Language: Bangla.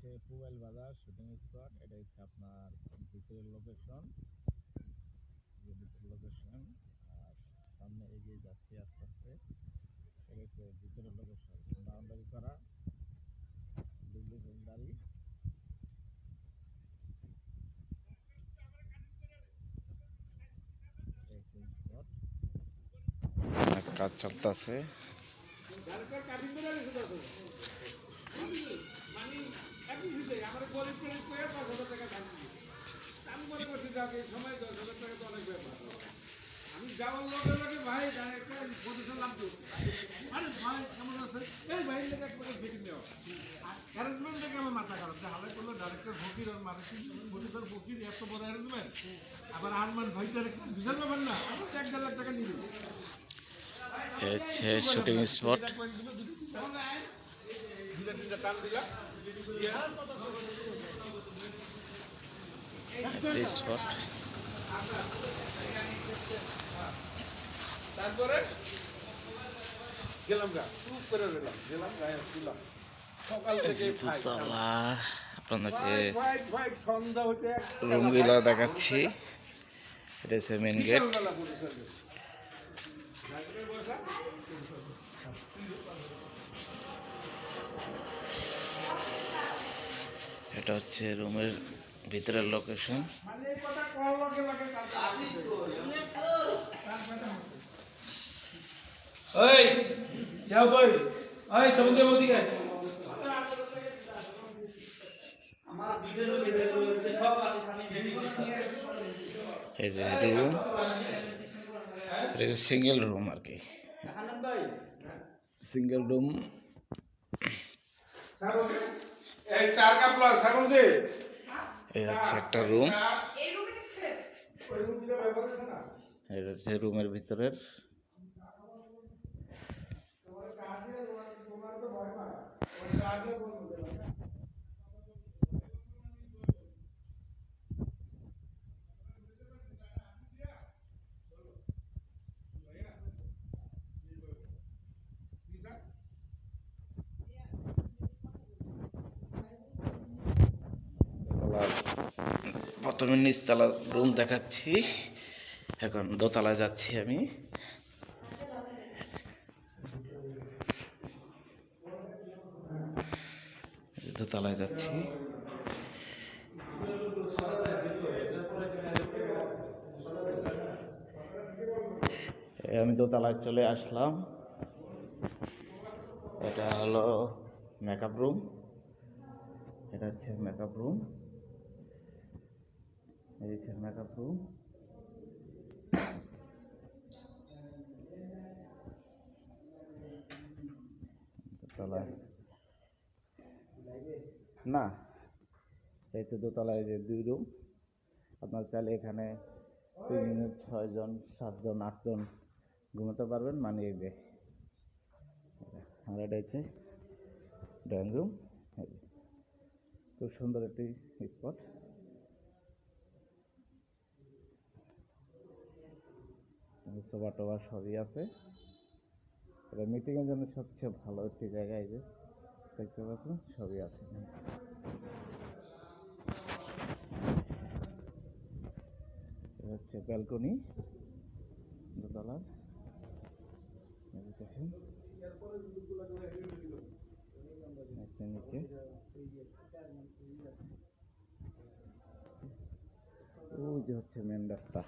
হচ্ছে পুবাইল বাজার শুটিং স্পট। এটা হচ্ছে আপনার ভিতরের লোকেশন, আর সামনে এগিয়ে যাচ্ছি আস্তে আস্তে। এটা হচ্ছে ভিতরের লোকেশন, বাউন্ডারি করা ডিগ্রি বাড়ি। কাজ চলতেছে। আমি যাওয়ার লগে লগে ভাই একটা পজিশন লাগতো। আরে ভাই কেমন আছে? এই ভাই লেগে একবার ফিটিং দেওয়া। অ্যারেঞ্জমেন্ট দেখে আমার মাথা খারাপ। যে হালাই করলো ডাইরেক্টর ফকির আর মার্কেটিং প্রডিউসার ফকির এত বড় অ্যারেঞ্জমেন্ট। আবার আরমান ভাই ডাইরেক্টর বিশাল ব্যাপার না। আমরা 1.5 লাখ টাকা নিব। হচ্ছে শুটিং স্পট। স্পট তারপরে গেলাম গা চুপ করে গেলাম গায়ে ছিলাম সকাল থেকে আপনাদেরকে সন্ধ্যা হইতে রুমগুলো দেখাচ্ছি। এটা হচ্ছে মেন গেট। এটা হচ্ছে রুমের ভিতরের লোকেশন। এই যে রুম, এটা হচ্ছে সিঙ্গেল রুম আর কি, সিঙ্গেল রুম। এই হচ্ছে একটা রুম, এটা হচ্ছে রুমের ভিতরের। প্রথমে নিচতলা রুম দেখাচ্ছি, এখন দোতলায় যাচ্ছি আমি। দোতলায় যাচ্ছি। আমি দোতলায় চলে আসলাম। এটা হলো মেকআপ রুম, এটা হচ্ছে মেকআপ রুম, এই হচ্ছে মেকআপ রুম। দোতলায় না, এই হচ্ছে দোতলায় যে 2 রুম। আপনার চাইলে এখানে 3, 6 জন, 7 জন, 8 জন ঘুমাতে পারবেন মানিয়ে দিয়ে। আর এটা হচ্ছে ড্রয়িং রুম। খুব সুন্দর একটি স্পট। সোফা টোফা সবই আছে। এটা মিটিংয়ের জন্য সবচেয়ে ভালো একটি জায়গায়, যে দেখতে পাচ্ছেন সবই আছে। এটা হচ্ছে ব্যালকনি দোতলার, দেখেন নিচে। ওই যে হচ্ছে মেন রাস্তা।